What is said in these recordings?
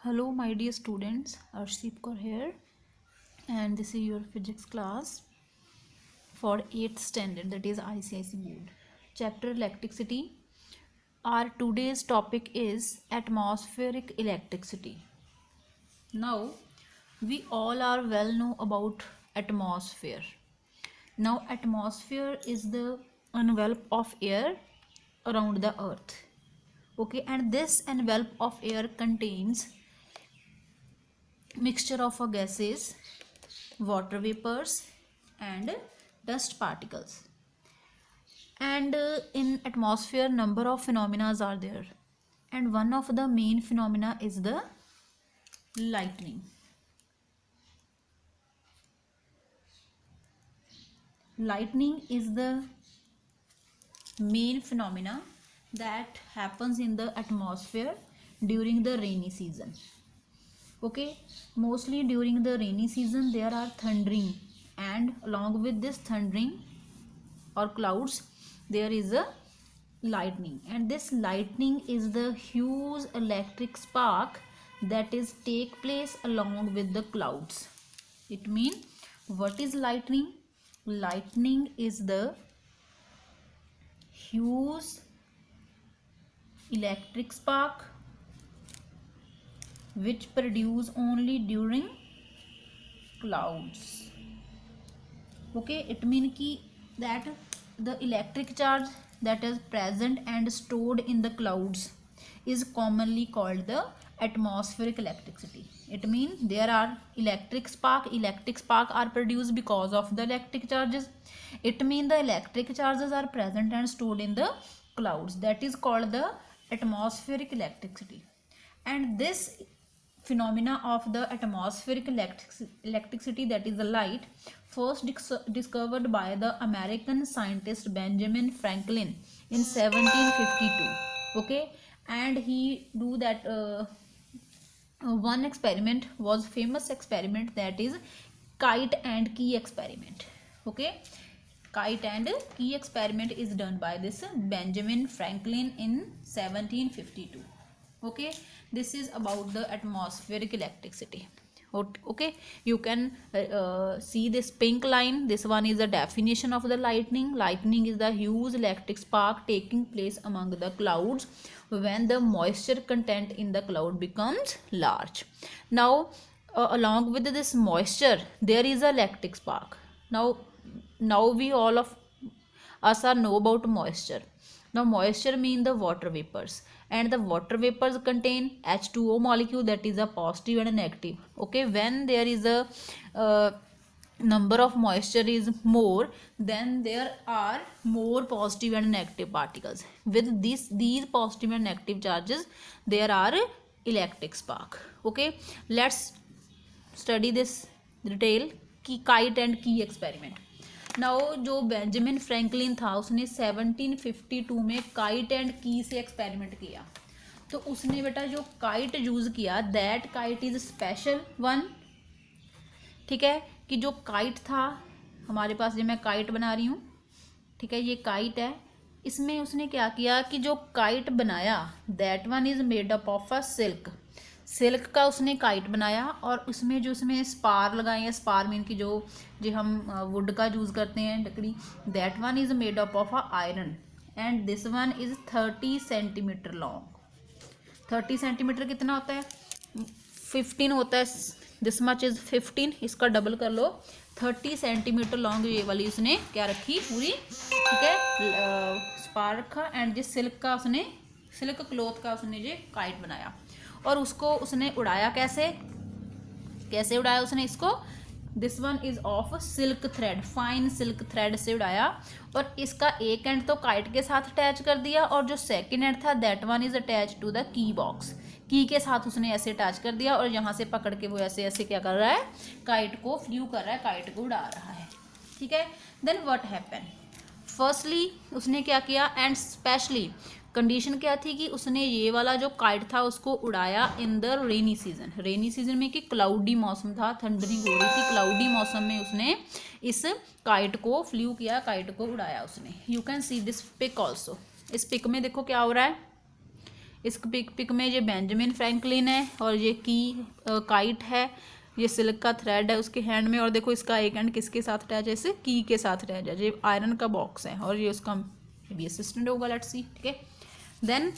Hello, my dear students. Arshdeep Kaur here, and this is your physics class for 8th standard, that is ICIC board. Chapter Electricity. Our today's topic is atmospheric electricity. Now, we all are well know about atmosphere. Now, atmosphere is the envelope of air around the earth. Okay, and this envelope of air contains mixture of gases, water vapors and dust particles. And in atmosphere number of phenomena are there, and one of the main phenomena is the lightning. Lightning is the main phenomena that happens in the atmosphere during the rainy season. Okay, mostly during the rainy season there are thundering, and along with this thundering or clouds there is a lightning, and this lightning is the huge electric spark that is take place along with the clouds. It means, what is lightning? Lightning is the huge electric spark which produce only during clouds. Okay, it means ki that the electric charge that is present and stored in the clouds is commonly called the atmospheric electricity. It means there are electric spark are produced because of the electric charges. It means the electric charges are present and stored in the clouds, that is called the atmospheric electricity. And this phenomena of the atmospheric electricity, that is the light, first discovered by the American scientist Benjamin Franklin in 1752. Okay, and he do that one experiment was famous experiment, that is kite and key experiment. Okay, kite and key experiment is done by this Benjamin Franklin in 1752. Okay, this is about the atmospheric electricity. Okay, you can see this pink line. This one is the definition of the lightning. Lightning is the huge electric spark taking place among the clouds when the moisture content in the cloud becomes large. Now along with this moisture there is a electric spark. Now we all of us are know about moisture. Now moisture mean the water vapors, and the water vapors contain H2O molecule, that is a positive and a negative. Okay, when there is a number of moisture is more, then there are more positive and negative particles. With these positive and negative charges there are electric spark. Okay, let's study this detail kite and key experiment. Now जो Benjamin Franklin था उसने 1752 में kite and की से experiment किया. तो उसने बेटा जो काइट यूज़ किया, that kite is special one. ठीक है, कि जो काइट था हमारे पास, जो मैं काइट बना रही हूँ, ठीक है, ये काइट है. इसमें उसने क्या किया कि जो काइट बनाया, that one is made up of a silk का उसने काइट बनाया, और उसमें जो उसमें स्पार लगाए हैं, स्पार मीन की जो हम वुड का यूज़ करते हैं, लकड़ी, that one is made up of a iron, and this one is 30 centimetre long. 30 centimetre कितना होता है? 15 होता है. दिस मच इज़ 15, इसका डबल कर लो. 30 सेंटीमीटर लॉन्ग ये वाली उसने क्या रखी पूरी, ठीक है, स्पार रखा, एंड जिस सिल्क क्लॉथ का उसने ये काइट बनाया, और उसको उसने उड़ाया. कैसे उड़ाया उसने इसको? This one is of silk thread, fine silk thread से उड़ाया, और इसका एक एंड तो काइट के साथ अटैच कर दिया, और जो सेकंड एंड था that one is attach to the key box. Key के साथ उसने ऐसे अटैच कर दिया, और यहाँ से पकड़ के वो ऐसे क्या कर रहा है, काइट को फ्लू कर रहा है, काइट को उड़ा रहा है. ठीक है, देन व्हाट हैपन? फर्स्टली उसने क्या किया, एंड स्पेशली कंडीशन क्या थी कि उसने ये वाला जो काइट था उसको उड़ाया इन द रेनी सीजन में, कि क्लाउडी मौसम था, थंडरिंग हो रही थी, क्लाउडी मौसम में उसने इस काइट को फ्लू किया, काइट को उड़ाया उसने. You can see this pic also. इस पिक में देखो क्या हो रहा है. इस पिक में ये बेंजामिन फ्रैंकलिन है और ये काइट है, ये सिल्क का थ्रेड है उसके हैंड में, और देखो इसका एक हैंड किसके साथ अटैच है, इसे की के साथ अटैच है। ये आयरन का बॉक्स है और ये उसका भी असिस्टेंट होगा, लेट्स सी। ठीक है, देन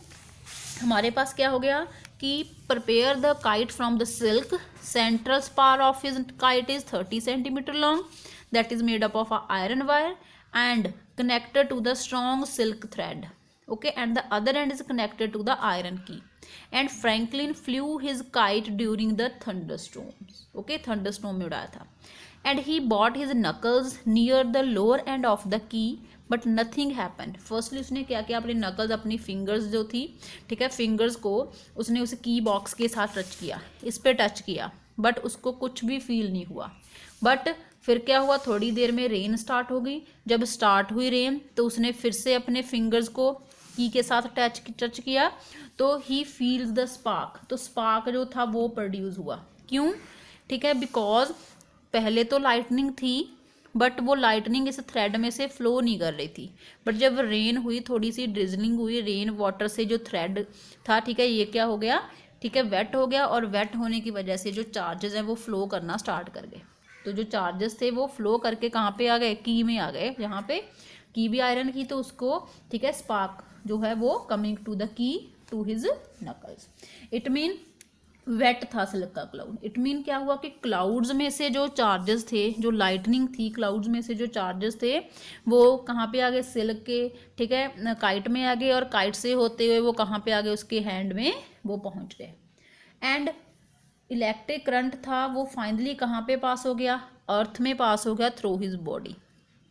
हमारे पास क्या हो गया कि prepare the kite from the silk, central spar of his kite is 30 centimetre long, that is made up of a iron wire and connected to the strong silk thread, okay, and the other end is connected to the iron key, and Franklin flew his kite during the thunderstorms, okay, thunderstorm में उड़ाया था, and he brought his knuckles near the lower end of the key but nothing happened। Firstly उसने क्या किया, अपने knuckles, अपनी fingers जो थी, ठीक है, फिंगर्स को उसने उस की बॉक्स के साथ टच किया, इस पे टच किया, बट उसको कुछ भी फील नहीं हुआ। बट फिर क्या हुआ, थोड़ी देर में रेन स्टार्ट हो गई। जब स्टार्ट हुई रेन तो उसने फिर से अपने फिंगर्स को की के साथ टच किया, तो ही फील्स द स्पार्क, तो स्पार्क जो था वो प्रोड्यूस हुआ। क्यों? ठीक है, बिकॉज पहले तो लाइटनिंग थी बट वो लाइटनिंग इस थ्रेड में से फ्लो नहीं कर रही थी, बट जब रेन हुई, थोड़ी सी ड्रिजलिंग हुई, रेन वाटर से जो थ्रेड था, ठीक है, ये क्या हो गया, ठीक है, वेट हो गया, और वेट होने की वजह से जो चार्जेस हैं वो फ्लो करना स्टार्ट कर गए। तो जो चार्जेस थे वो फ्लो करके कहाँ पे आ गए, की में आ गए, जहाँ पे की भी आयरन की, तो उसको, ठीक है, स्पार्क जो है वो coming to the key to his knuckles. It mean wet था सिल्क का क्लाउड। इट मीन क्या हुआ कि क्लाउड्स में से जो चार्जेस थे, जो लाइटनिंग थी, क्लाउड्स में से जो चार्जेस थे वो कहाँ पे आ गए, सिल्क के, ठीक है, काइट में आ गए, और काइट से होते हुए वो कहाँ पे आ गए, उसके हैंड में वो पहुँच गए। एंड इलेक्ट्रिक करंट था वो फाइनली कहाँ पे पास हो गया, अर्थ में पास हो गया थ्रू हिज बॉडी।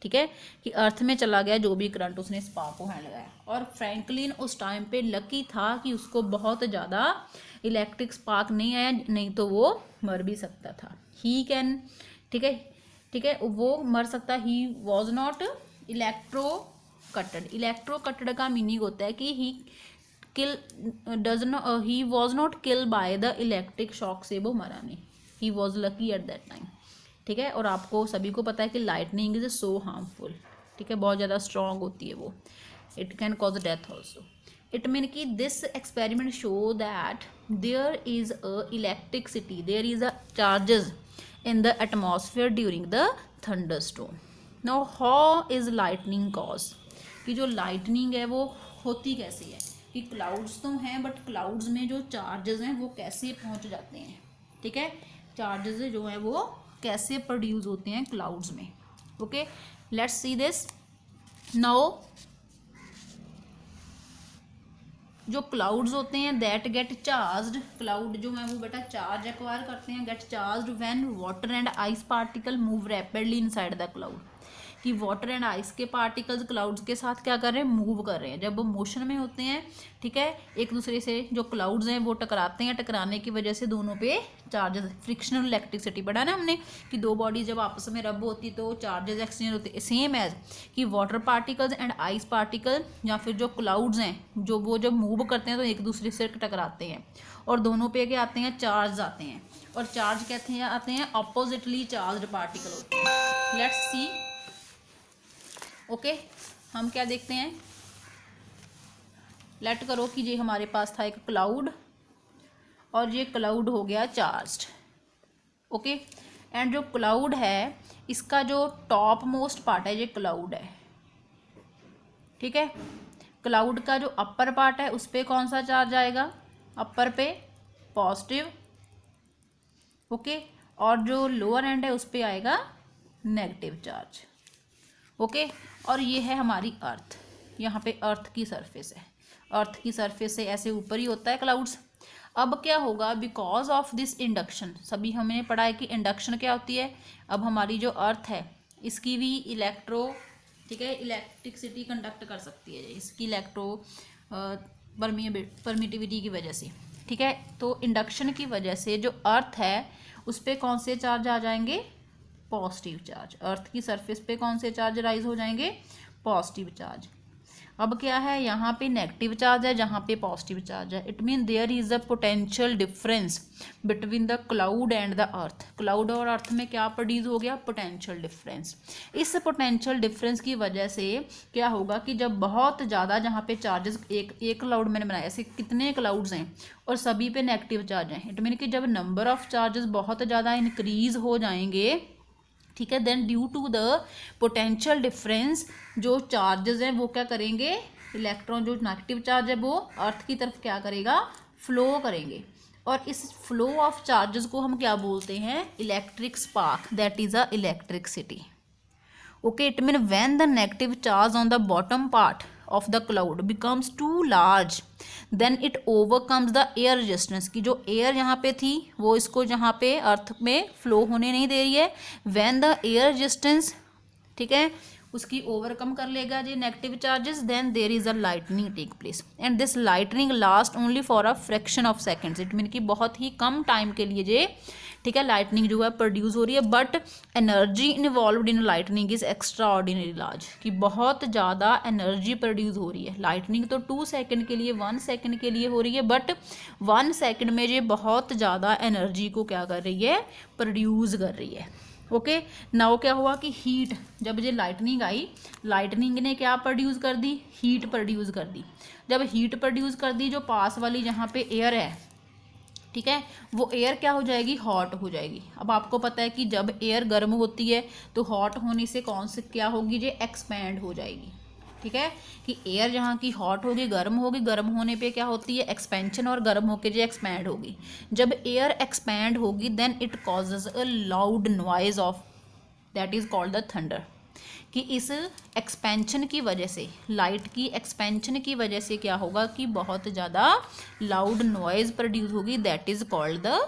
ठीक है, कि अर्थ में चला गया जो भी करंट उसने स्पार्क को हैंड लगाया। और फ्रैंकलिन उस टाइम पे लकी था कि उसको बहुत ज़्यादा इलेक्ट्रिक स्पार्क नहीं आया, नहीं तो वो मर भी सकता था। ही कैन, ठीक है, ठीक है, वो मर सकता। He was not electrocuted. Electrocuted का मीनिंग होता है कि he he was not kill by the electric shock, से वो मरा नहीं। He was lucky at that time. ठीक है, और आपको सभी को पता है कि लाइटनिंग इज सो हार्मफुल, ठीक है, बहुत ज़्यादा स्ट्रॉन्ग होती है वो, it can cause death also. It mean कि this experiment show that there is a electricity, there is a charges in the atmosphere during the thunderstorm. Now how is lightning cause, कि जो lightning है वो होती कैसे है, कि clouds तो हैं बट क्लाउड्स में जो चार्जेस हैं वो कैसे पहुंच जाते हैं। ठीक है, चार्जेस जो हैं वो कैसे प्रोड्यूस होते हैं क्लाउड्स में। Okay, let's see this now. जो क्लाउड्स होते हैं दैट गेट चार्ज्ड, क्लाउड जो है वो बेटा चार्ज एक्वायर करते हैं, get charged when water and ice particle move rapidly inside the cloud, कि वाटर एंड आइस के पार्टिकल्स क्लाउड्स के साथ क्या कर रहे हैं, मूव कर रहे हैं। जब वो मोशन में होते हैं, ठीक है, एक दूसरे से जो क्लाउड्स हैं वो टकराते हैं, टकराने की वजह से दोनों पे चार्जेस, फ्रिक्शनल इलेक्ट्रिसिटी पढ़ा ना हमने कि दो बॉडी जब आपस में रब होती तो चार्जेस एक्सचेंज होते, सेम एज कि water particles and ice particle या फिर जो क्लाउड्स हैं जो वो जब मूव करते हैं तो एक दूसरे से टकराते हैं और दोनों पे क्या आते हैं, चार्ज आते हैं। और चार्ज कहते हैं आते हैं अपोजिटली चार्ज्ड पार्टिकल होते हैं। Let's see. ओके, हम क्या देखते हैं, लेट करो कि ये हमारे पास था एक क्लाउड और ये क्लाउड हो गया चार्ज्ड। ओके, एंड जो क्लाउड है इसका जो टॉप मोस्ट पार्ट है ये क्लाउड है। ठीक है, क्लाउड का जो अपर पार्ट है उस पर कौन सा चार्ज आएगा, अपर पे पॉजिटिव। ओके, और जो लोअर एंड है उस पर आएगा नेगेटिव चार्ज। ओके, और ये है हमारी अर्थ, यहाँ पे अर्थ की सरफेस है, अर्थ की सरफेस से ऐसे ऊपर ही होता है क्लाउड्स। अब क्या होगा, बिकॉज ऑफ दिस इंडक्शन, सभी हमने पढ़ा है कि इंडक्शन क्या होती है। अब हमारी जो अर्थ है इसकी भी ठीक है, इलेक्ट्रिसिटी कंडक्ट कर सकती है, इसकी इलेक्ट्रो परमिटिविटी की वजह से। ठीक है, तो इंडक्शन की वजह से जो अर्थ है उस पर कौन से चार्ज आ जाएंगे, पॉजिटिव चार्ज। अर्थ की सरफेस पे कौन से चार्ज राइज हो जाएंगे, पॉजिटिव चार्ज। अब क्या है, यहाँ पे नेगेटिव चार्ज है, जहाँ पे पॉजिटिव चार्ज है। It mean there is a potential difference between the cloud and the earth. Cloud और अर्थ में क्या प्रोड्यूस हो गया, पोटेंशियल डिफरेंस। इस पोटेंशियल डिफरेंस की वजह से क्या होगा कि जब बहुत ज़्यादा, जहाँ पे चार्जेस एक क्लाउड मैंने बनाया, ऐसे कितने क्लाउड्स हैं और सभी पे नेगेटिव चार्ज हैं, इट मीन कि जब नंबर ऑफ चार्जेस बहुत ज़्यादा इंक्रीज हो जाएंगे, ठीक है, then due to the potential difference जो चार्जेस हैं वो क्या करेंगे, इलेक्ट्रॉन जो नेगेटिव चार्ज है वो अर्थ की तरफ क्या करेगा, फ्लो करेंगे। और इस फ्लो ऑफ चार्जेस को हम क्या बोलते हैं, electric spark, that is a electricity. Okay, it mean when the negative charge on the bottom part of the cloud becomes too large then it overcomes the air resistance, की जो air यहाँ पे थी वो इसको यहाँ पे अर्थ में फ्लो होने नहीं दे रही है। when the air resistance, ठीक है, उसकी ओवरकम कर लेगा जी negative charges, then there is a lightning take place and this lightning last only for a fraction of seconds. It mean कि बहुत ही कम टाइम के लिए जे, ठीक है, लाइटनिंग जो है प्रोड्यूस हो रही है, but energy involved in lightning is extra ordinary large, कि बहुत ज़्यादा एनर्जी प्रोड्यूस हो रही है। लाइटनिंग तो 2 सेकेंड के लिए 1 सेकेंड के लिए हो रही है, बट 1 सेकेंड में ये बहुत ज़्यादा एनर्जी को क्या कर रही है, प्रोड्यूस कर रही है। ओके, नाउ क्या हुआ कि हीट, जब ये लाइटनिंग आई, लाइटनिंग ने क्या प्रोड्यूस कर दी, हीट प्रोड्यूस कर दी। जब हीट प्रोड्यूस कर दी, जो पास वाली जहाँ पे एयर है, ठीक है, वो एयर क्या हो जाएगी, हॉट हो जाएगी। अब आपको पता है कि जब एयर गर्म होती है तो हॉट होने से कौन से क्या होगी, ये एक्सपैंड हो जाएगी। ठीक है, कि एयर जहाँ की हॉट होगी, गर्म होगी, गर्म होने पे क्या होती है, एक्सपेंशन, और गर्म होके जो एक्सपैंड होगी। जब एयर एक्सपैंड होगी then it causes a loud noise of, that is called the thunder. कि इस एक्सपेंशन की वजह से, लाइट की एक्सपेंशन की वजह से क्या होगा कि बहुत ज़्यादा लाउड नॉइज प्रोड्यूस होगी, that is called the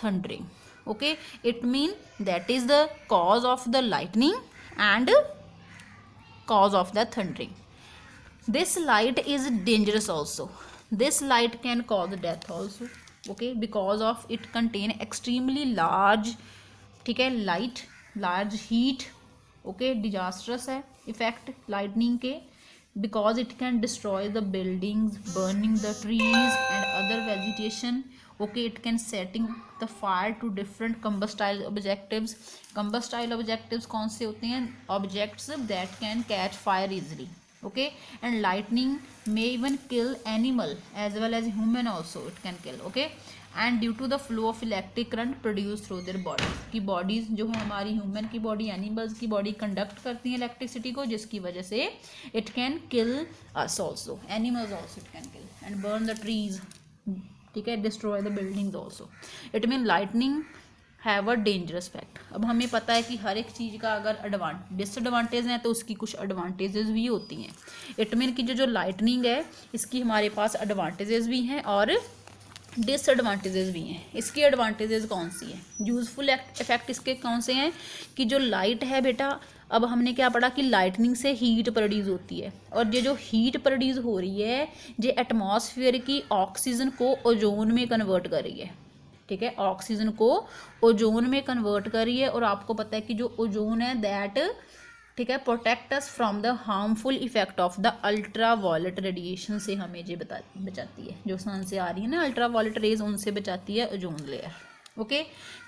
thundering. Okay, it mean that is the cause of the lightning and cause of the thundering. This light is dangerous also. This light can cause death also. Okay, because of it contain extremely large, ठीक है, light, large heat. Okay, disastrous है effect lightning के, because it can destroy the buildings, burning the trees and other vegetation. Okay, it can setting the fire to different combustible objectives. Combustible objectives कौन से होते हैं, objects that can catch fire easily. Okay, and lightning may even kill animal as well as human also it can kill. Okay, and due to the flow of electric current produced through their bodies, की bodies जो है हमारी human की body, animals की body conduct करती हैं electricity को, जिसकी वजह से it can kill us also, animals also it can kill, and burn the trees, ठीक है, destroy the buildings also. It mean lightning have a dangerous fact. अब हमें पता है कि हर एक चीज़ का अगर डिसएडवांटेज है तो उसकी कुछ एडवांटेजेस भी होती हैं। इट मीन कि जो लाइटनिंग है इसकी हमारे पास एडवांटेजेस भी हैं और डिसएडवांटेजेस भी हैं। इसकी एडवांटेजेस कौन सी है, यूजफुल इफेक्ट इसके कौन से हैं, कि जो लाइट है बेटा, अब हमने क्या पढ़ा कि लाइटनिंग से हीट प्रोड्यूस होती है, और ये जो हीट प्रोड्यूस हो रही है ये एटमॉस्फेयर की ऑक्सीजन को ओजोन में कन्वर्ट कर रही है। ठीक है, ऑक्सीजन को ओजोन में कन्वर्ट कर रही है, और आपको पता है कि जो ओजोन है दैट, ठीक है, protect us from the harmful effect of the ultraviolet radiation से हमें ये बचाती है, जो सन से आ रही है ना अल्ट्रा वायलेट रेज, उनसे बचाती है ozone layer. Okay,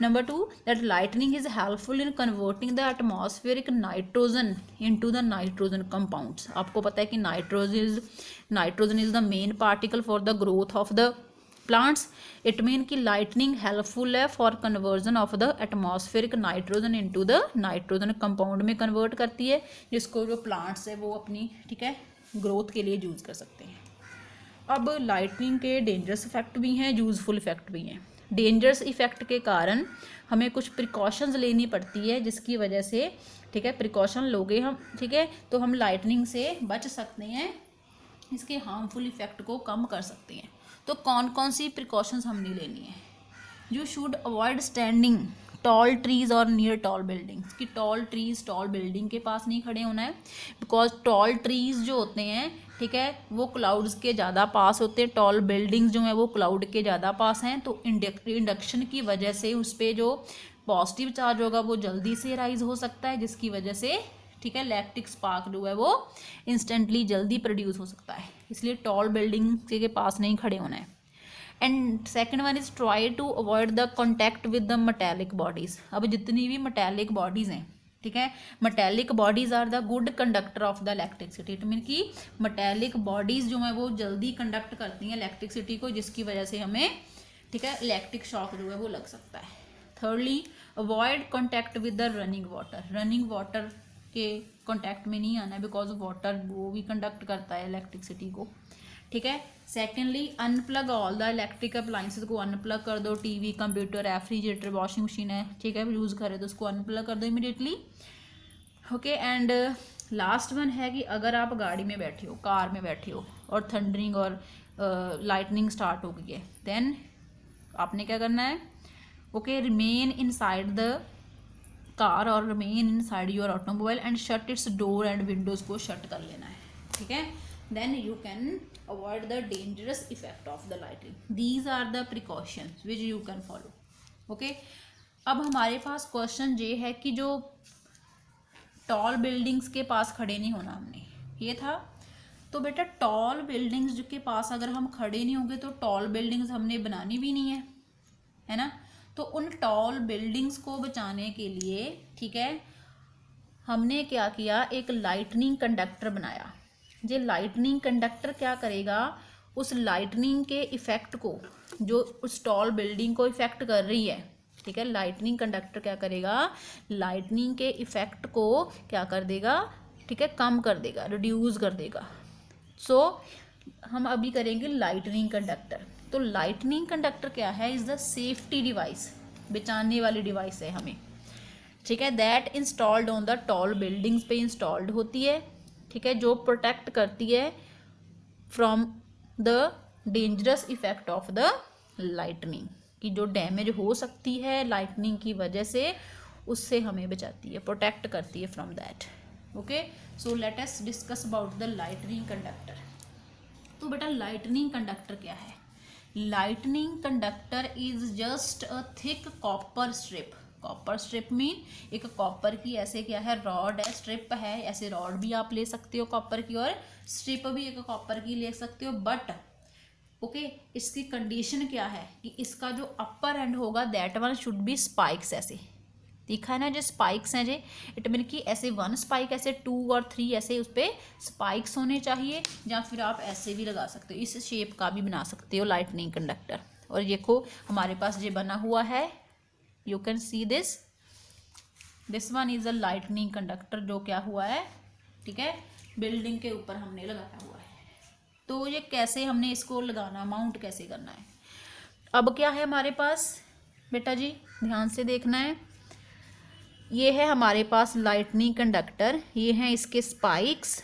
number 2, that lightning is helpful in converting the atmospheric nitrogen into the nitrogen compounds. आपको पता है कि nitrogen is the main particle for the growth of the plants. It mean कि lightning helpful है for conversion of the atmospheric nitrogen into the nitrogen compound में convert करती है, जिसको जो plants है वो अपनी, ठीक है, growth के लिए यूज़ कर सकते हैं। अब लाइटनिंग के डेंजरस इफेक्ट भी हैं, यूजफुल इफेक्ट भी हैं। डेंजरस इफेक्ट के कारण हमें कुछ प्रिकॉशंस लेनी पड़ती है, जिसकी वजह से, ठीक है, प्रिकॉशन लोगे हम, ठीक है, तो हम लाइटनिंग से बच सकते हैं, इसके हार्मफुल इफेक्ट को कम कर सकते हैं। तो कौन कौन सी प्रिकॉशंस हमने लेनी है, you should avoid standing tall trees और नियर टॉल बिल्डिंग्स, कि टॉल ट्रीज टॉल बिल्डिंग के पास नहीं खड़े होना है, बिकॉज टॉल ट्रीज जो होते हैं, ठीक है, वो क्लाउड्स के ज़्यादा पास होते हैं, टॉल बिल्डिंग्स जो हैं वो क्लाउड के ज़्यादा पास हैं, तो इंडक्शन की वजह से उस पर जो पॉजिटिव चार्ज होगा वो जल्दी से राइज हो सकता है, जिसकी वजह से ठीक है, इलेक्ट्रिक स्पार्क जो है वो इंस्टेंटली जल्दी प्रोड्यूस हो सकता है, इसलिए टॉल बिल्डिंग के पास नहीं खड़े होना है। And second one is try to avoid the contact with the metallic bodies. अब जितनी भी मेटेलिक बॉडीज हैं, ठीक है, metallic bodies are the good conductor of the electricity. It mean कि मेटेलिक बॉडीज जो है वो जल्दी कंडक्ट करती हैं इलेक्ट्रिसिटी को, जिसकी वजह से हमें, ठीक है, इलेक्ट्रिक शॉक जो है वो लग सकता है। Thirdly avoid contact with the running water. Running water के कॉन्टैक्ट में नहीं आना है, बिकॉज वाटर वो भी कंडक्ट करता है इलेक्ट्रिसिटी को, ठीक है। Secondly unplug all the electric appliances को अनप्लग कर दो। TV, computer, refrigerator, washing machine है, ठीक है, यूज़ करें तो उसको अनप्लग कर दो immediately, okay. And last one है कि अगर आप गाड़ी में बैठे हो, कार में बैठे हो और थंडरिंग और लाइटनिंग स्टार्ट हो गई है, देन आपने क्या करना है, okay, remain inside the car और remain inside your automobile and shut its door and windows को शट कर लेना है, ठीक है। Then you can avoid the dangerous effect of the lighting. These are the precautions which you can follow, okay. अब हमारे पास question ये है कि जो टॉल बिल्डिंग्स के पास खड़े नहीं होना हमने, ये था। तो बेटा टॉल बिल्डिंग्स के पास अगर हम खड़े नहीं होंगे तो टॉल बिल्डिंग्स हमने बनानी भी नहीं है ना। तो उन टॉल बिल्डिंग्स को बचाने के लिए, ठीक है, हमने क्या किया, एक लाइटनिंग कंडक्टर बनाया। ये लाइटनिंग कंडक्टर क्या करेगा, उस लाइटनिंग के इफ़ेक्ट को, जो उस टॉल बिल्डिंग को इफ़ेक्ट कर रही है, ठीक है, लाइटनिंग कंडक्टर क्या करेगा, लाइटनिंग के इफ़ेक्ट को क्या कर देगा, ठीक है, कम कर देगा, रिड्यूस कर देगा। सो हम अभी करेंगे लाइटनिंग कंडक्टर। तो लाइटनिंग कंडक्टर क्या है, इज़ द सेफ्टी डिवाइस, बचाने वाली डिवाइस है हमें, ठीक है, that installed on the tall buildings पे इंस्टॉल्ड होती है, ठीक है, जो प्रोटेक्ट करती है from the dangerous effect of the lightning, कि जो डैमेज हो सकती है लाइटनिंग की वजह से, उससे हमें बचाती है, प्रोटेक्ट करती है from that, okay. So let us discuss about the lightning conductor. तो बेटा लाइटनिंग कंडक्टर क्या है, lightning conductor is just a thick copper strip. Copper strip mean एक कॉपर की ऐसे क्या है, रॉड है, स्ट्रिप है, ऐसे रॉड भी आप ले सकते हो कॉपर की, और स्ट्रिप भी एक कॉपर की ले सकते हो। बट ओके, इसकी कंडीशन क्या है कि इसका जो अपर एंड होगा that one should be spikes. ऐसे दिखा है ना जो स्पाइक्स हैं, जे इट मीन कि ऐसे 1 स्पाइक, ऐसे 2 और 3 ऐसे उस पर स्पाइक्स होने चाहिए, या फिर आप ऐसे भी लगा सकते हो, इस शेप का भी बना सकते हो लाइटनिंग कंडक्टर। और देखो हमारे पास ये बना हुआ है, you can see this one is a lightning conductor, जो क्या हुआ है, ठीक है, बिल्डिंग के ऊपर हमने लगाया हुआ है। तो ये कैसे हमने इसको लगाना, माउंट कैसे करना है। अब क्या है हमारे पास बेटा जी, ध्यान से देखना है, ये है हमारे पास लाइटनिंग कंडक्टर, ये हैं इसके स्पाइक्स,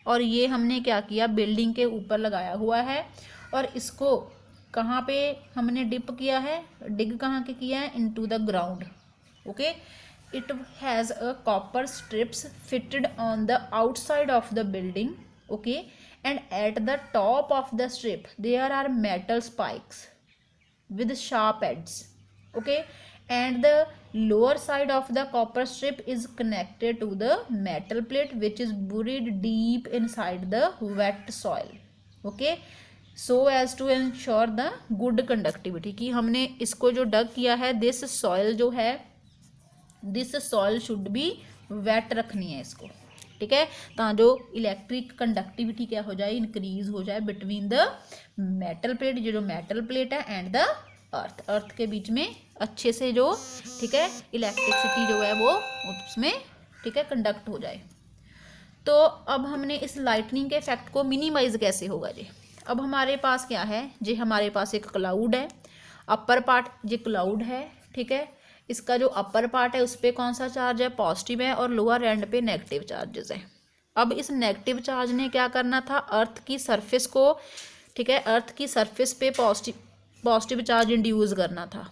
और ये हमने क्या किया, बिल्डिंग के ऊपर लगाया हुआ है। और इसको कहाँ पे हमने डिप किया है, डिग कहाँ के किया है, into the ground, okay. It has a copper strips fitted on the outside of the building, okay, and at the top of the strip there are metal spikes with sharp edges, okay, and the lower side of the copper strip is connected to the metal plate which is buried deep inside the wet soil, okay, so as to ensure the good conductivity। कि हमने इसको जो डग किया है, this soil जो है, this soil should be wet रखनी है इसको, ठीक है, तो जो इलेक्ट्रिक कंडक्टिविटी क्या हो जाए, इंक्रीज हो जाए बिटवीन द मेटल प्लेट, जो मेटल प्लेट है, एंड द अर्थ के बीच में अच्छे से जो, ठीक है, इलेक्ट्रिसिटी जो है वो उसमें, ठीक है, कंडक्ट हो जाए। तो अब हमने इस लाइटनिंग के इफेक्ट को मिनिमाइज कैसे होगा जी। अब हमारे पास क्या है जी, हमारे पास एक क्लाउड है, अपर पार्ट ये क्लाउड है, ठीक है, इसका जो अपर पार्ट है उस पर कौन सा चार्ज है, पॉजिटिव है, और लोअर एंड पे नेगेटिव चार्जेस है। अब इस नेगेटिव चार्ज ने क्या करना था, अर्थ की सरफेस को, ठीक है, अर्थ की सरफेस पे पॉजिटिव चार्ज इंड्यूस करना था।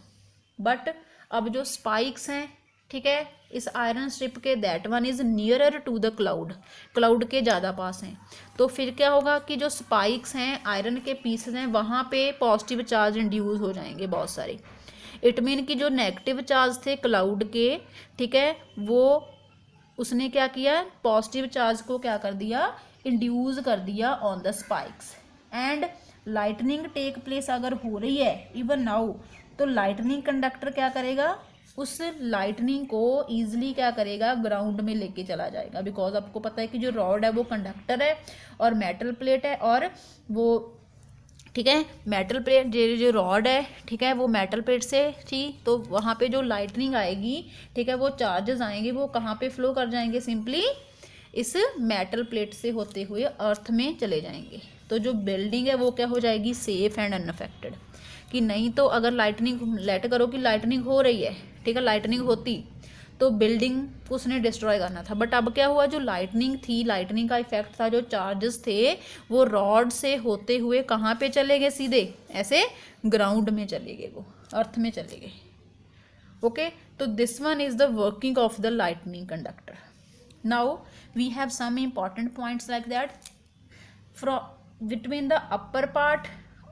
बट अब जो स्पाइक्स हैं, ठीक है, इस आयरन स्ट्रिप के, that one is nearer to the cloud के ज़्यादा पास हैं। तो फिर क्या होगा कि जो स्पाइक्स हैं, आयरन के पीसेस हैं, वहाँ पे पॉजिटिव चार्ज इंड्यूस हो जाएंगे बहुत सारे। इट मीन कि जो नेगेटिव चार्ज थे क्लाउड के, ठीक है, वो उसने क्या किया, पॉजिटिव चार्ज को क्या कर दिया, इंड्यूस कर दिया on the spikes. And lightning take place अगर हो रही है इवन नाउ, तो लाइटनिंग कंडक्टर क्या करेगा, उस लाइटनिंग को ईजिली क्या करेगा, ग्राउंड में लेके चला जाएगा। बिकॉज आपको पता है कि जो रॉड है वो कंडक्टर है और मेटल प्लेट है, और वो ठीक है मेटल प्लेट जो रॉड है, ठीक है वो मेटल प्लेट से थी, तो वहाँ पे जो लाइटनिंग आएगी, ठीक है वो चार्जेस आएंगे, वो कहाँ पे फ्लो कर जाएंगे, सिंपली इस मेटल प्लेट से होते हुए अर्थ में चले जाएंगे। तो जो बिल्डिंग है वो क्या हो जाएगी, सेफ एंड अनअफेक्टेड। कि नहीं तो अगर लाइटनिंग, लेट करो कि लाइटनिंग हो रही है, ठीक है लाइटनिंग होती तो बिल्डिंग को उसने डिस्ट्रॉय करना था, बट अब क्या हुआ, जो लाइटनिंग थी, लाइटनिंग का इफेक्ट था, जो चार्जेस थे वो रॉड से होते हुए कहाँ पे चले गए, सीधे ऐसे ग्राउंड में चले गए, वो अर्थ में चले गए। ओके, तो this one is the working of the lightning conductor. Now we have some important points like that from between the upper part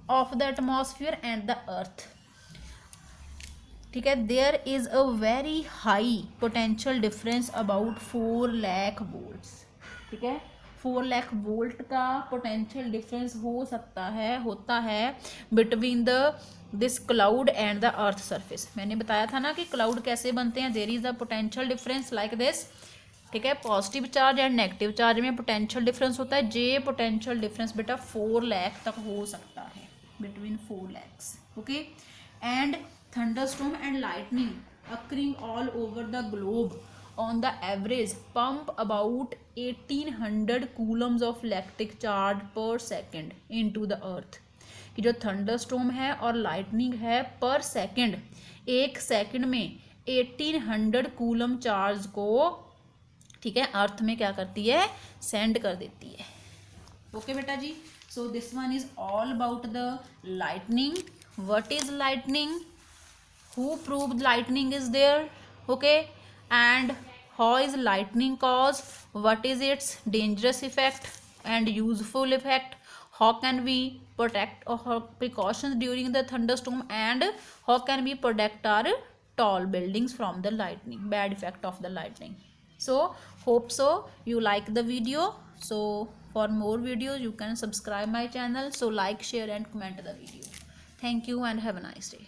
of the atmosphere and the earth, ठीक है, there is a very high potential difference about 4 lakh volts, ठीक है 4 lakh volt का potential difference हो सकता है, होता है between the this cloud and the earth surface. मैंने बताया था ना कि क्लाउड कैसे बनते हैं, there is a potential difference like this, ठीक है positive charge and negative charge में पोटेंशियल डिफरेंस होता है, जे पोटेंशियल डिफरेंस बेटा 4 लाख तक हो सकता है, between 4 lakhs. Okay, and thunderstorm and lightning occurring all over the globe on the average pump about 1800 coulombs of electric charge per second into the earth। कि जो थंडरस्टॉर्म है और लाइटनिंग है पर सेकंड, एक सेकंड में 1800 कूलम चार्ज को, ठीक है अर्थ में क्या करती है, सेंड कर देती है। ओके बेटा जी, so this one is all about the lightning. What is lightning, who proved lightning is there, okay, and how is lightning cause, what is its dangerous effect and useful effect, how can we protect or precautions during the thunderstorm, and how can we protect our tall buildings from the lightning, bad effect of the lightning. So hope so you like the video. So for more videos you can subscribe my channel, so like, share and comment the video. Thank you and have a nice day.